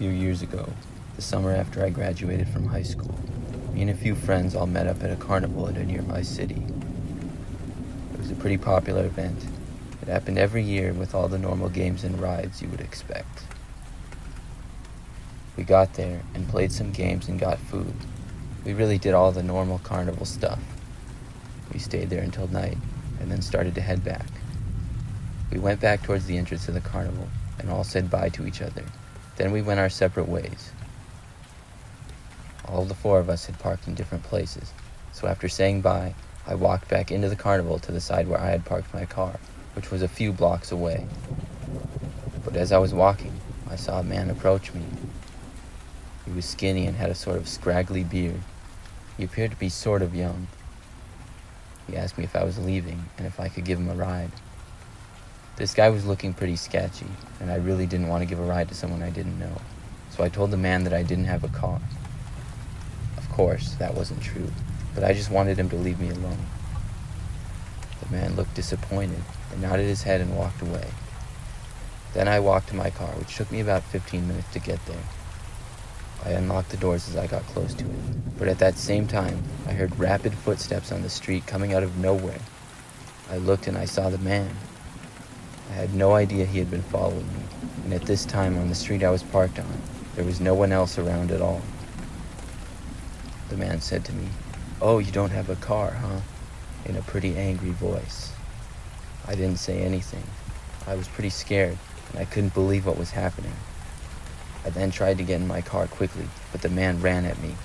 few years ago, the summer after I graduated from high school. Me and a few friends all met up at a carnival at a nearby city. It was a pretty popular event. It happened every year with all the normal games and rides you would expect. We got there and played some games and got food. We really did all the normal carnival stuff. We stayed there until night and then started to head back. We went back towards the entrance of the carnival and all said bye to each other. Then we went our separate ways. All the four of us had parked in different places, so after saying bye, I walked back into the carnival to the side where I had parked my car, which was a few blocks away. But as I was walking, I saw a man approach me. He was skinny and had a sort of scraggly beard. He appeared to be sort of young. He asked me if I was leaving and if I could give him a ride. This guy was looking pretty sketchy, and I really didn't want to give a ride to someone I didn't know, so I told the man that I didn't have a car. Of course, that wasn't true, but I just wanted him to leave me alone. The man looked disappointed and nodded his head and walked away. Then I walked to my car, which took me about 15 minutes to get there. I unlocked the doors as I got close to it, but at that same time, I heard rapid footsteps on the street coming out of nowhere. I looked and I saw the man. I had no idea he had been following me, and at this time on the street I was parked on, there was no one else around at all. The man said to me, "Oh, you don't have a car, huh?" in a pretty angry voice. I didn't say anything. I was pretty scared, and I couldn't believe what was happening. I then tried to get in my car quickly, but the man ran at me.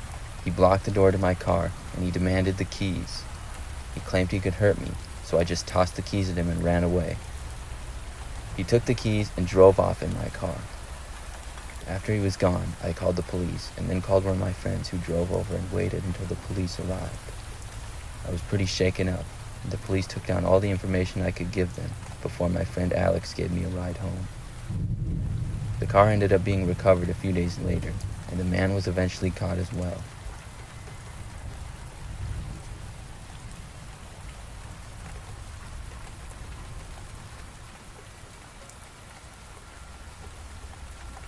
He blocked the door to my car, and he demanded the keys. He claimed he could hurt me, so I just tossed the keys at him and ran away. He took the keys and drove off in my car. After he was gone, I called the police and then called one of my friends who drove over and waited until the police arrived. I was pretty shaken up, and the police took down all the information I could give them before my friend Alex gave me a ride home. The car ended up being recovered a few days later, and the man was eventually caught as well.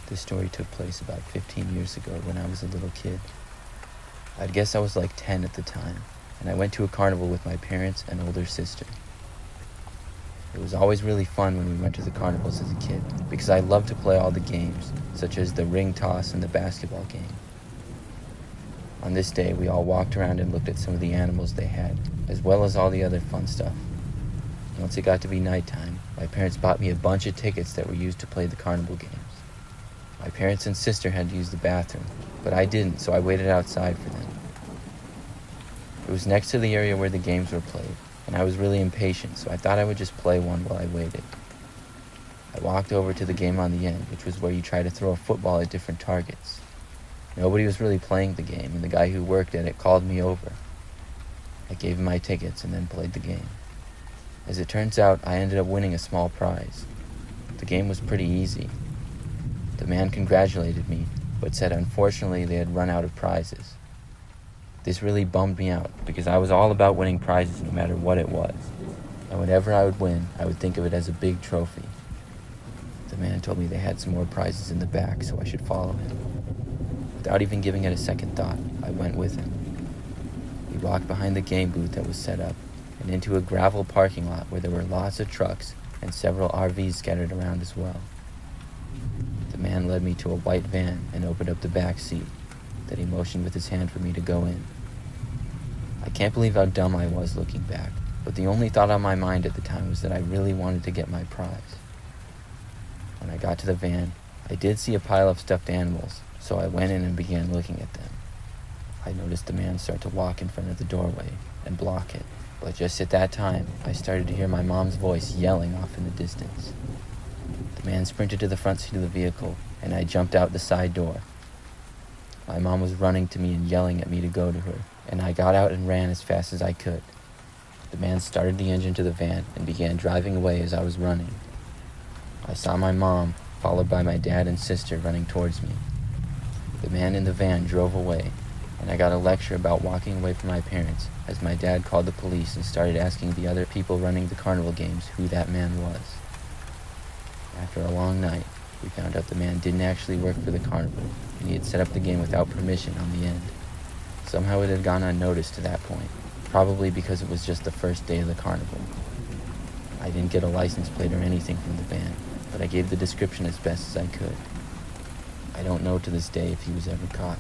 This story took place about 15 years ago when I was a little kid. I'd guess I was like 10 at the time, and I went to a carnival with my parents and older sister. It was always really fun when we went to the carnivals as a kid, because I loved to play all the games, such as the ring toss and the basketball game. On this day, we all walked around and looked at some of the animals they had, as well as all the other fun stuff. Once it got to be nighttime, my parents bought me a bunch of tickets that were used to play the carnival games. My parents and sister had to use the bathroom, but I didn't, so I waited outside for them. It was next to the area where the games were played, and I was really impatient, so I thought I would just play one while I waited. I walked over to the game on the end, which was where you try to throw a football at different targets. Nobody was really playing the game, and the guy who worked at it called me over. I gave him my tickets and then played the game. As it turns out, I ended up winning a small prize. The game was pretty easy. The man congratulated me, but said unfortunately they had run out of prizes. This really bummed me out, because I was all about winning prizes no matter what it was. And whenever I would win, I would think of it as a big trophy. The man told me they had some more prizes in the back, so I should follow him. Without even giving it a second thought, I went with him. We walked behind the game booth that was set up, and into a gravel parking lot where there were lots of trucks and several RVs scattered around as well. The man led me to a white van and opened up the back seat. Then he motioned with his hand for me to go in. I can't believe how dumb I was looking back, but the only thought on my mind at the time was that I really wanted to get my prize. When I got to the van, I did see a pile of stuffed animals, so I went in and began looking at them. I noticed the man start to walk in front of the doorway and block it, but just at that time, I started to hear my mom's voice yelling off in the distance. The man sprinted to the front seat of the vehicle, and I jumped out the side door. My mom was running to me and yelling at me to go to her, and I got out and ran as fast as I could. The man started the engine to the van and began driving away as I was running. I saw my mom, followed by my dad and sister, running towards me. The man in the van drove away, and I got a lecture about walking away from my parents as my dad called the police and started asking the other people running the carnival games who that man was. After a long night, We found out the man didn't actually work for the carnival, and he had set up the game without permission on the end. Somehow it had gone unnoticed to that point, probably because it was just the first day of the carnival. I didn't get a license plate or anything from the van, but I gave the description as best as I could. I don't know to this day if he was ever caught.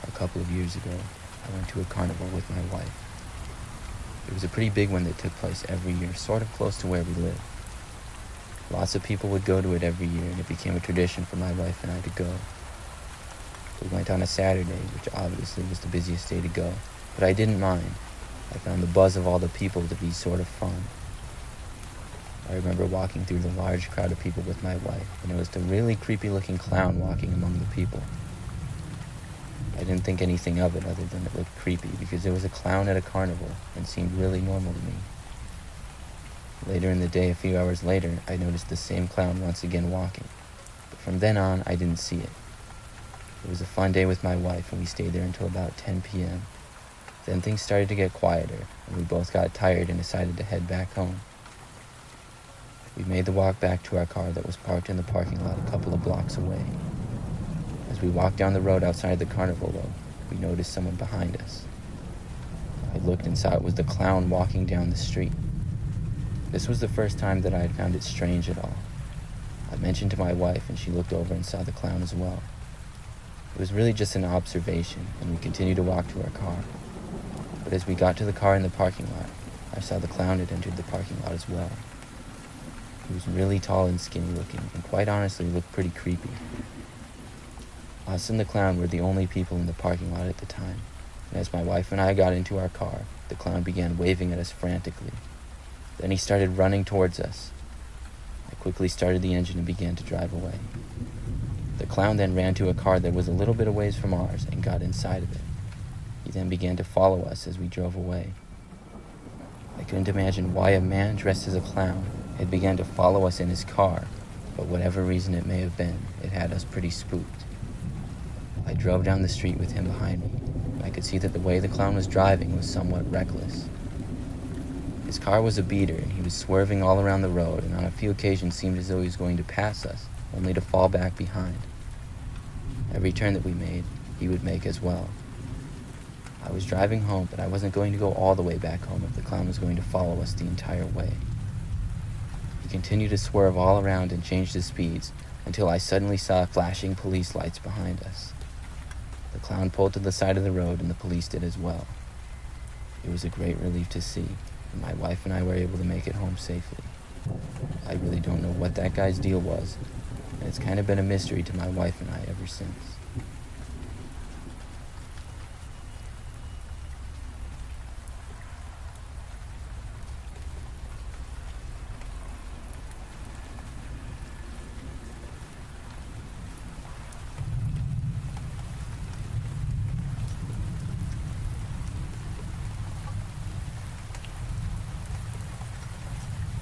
A couple of years ago, I went to a carnival with my wife. It was a pretty big one that took place every year, sort of close to where we live. Lots of people would go to it every year, and it became a tradition for my wife and I to go. We went on a Saturday, which obviously was the busiest day to go, but I didn't mind. I found the buzz of all the people to be sort of fun. I remember walking through the large crowd of people with my wife, and it was the really creepy-looking clown walking among the people. I didn't think anything of it other than it looked creepy because it was a clown at a carnival and seemed really normal to me. Later in the day, a few hours later, I noticed the same clown once again walking, but from then on, I didn't see it. It was a fun day with my wife, and we stayed there until about 10 p.m. Then things started to get quieter, and we both got tired and decided to head back home. We made the walk back to our car that was parked in the parking lot a couple of blocks away. As we walked down the road outside the carnival, though, we noticed someone behind us. I looked and saw it was the clown walking down the street. This was the first time that I had found it strange at all. I mentioned to my wife, and she looked over and saw the clown as well. It was really just an observation, and we continued to walk to our car. But as we got to the car in the parking lot, I saw the clown had entered the parking lot as well. He was really tall and skinny looking, and quite honestly looked pretty creepy. Us and the clown were the only people in the parking lot at the time, and as my wife and I got into our car, the clown began waving at us frantically. Then he started running towards us. I quickly started the engine and began to drive away. The clown then ran to a car that was a little bit away from ours and got inside of it. He then began to follow us as we drove away. I couldn't imagine why a man dressed as a clown had begun to follow us in his car, but whatever reason it may have been, it had us pretty spooked. I drove down the street with him behind me, and I could see that the way the clown was driving was somewhat reckless. His car was a beater, and he was swerving all around the road, and on a few occasions seemed as though he was going to pass us, only to fall back behind. Every turn that we made, he would make as well. I was driving home, but I wasn't going to go all the way back home if the clown was going to follow us the entire way. He continued to swerve all around and changed his speeds until I suddenly saw flashing police lights behind us. The clown pulled to the side of the road, and the police did as well. It was a great relief to see, and my wife and I were able to make it home safely. I really don't know what that guy's deal was, and it's kind of been a mystery to my wife and I ever since.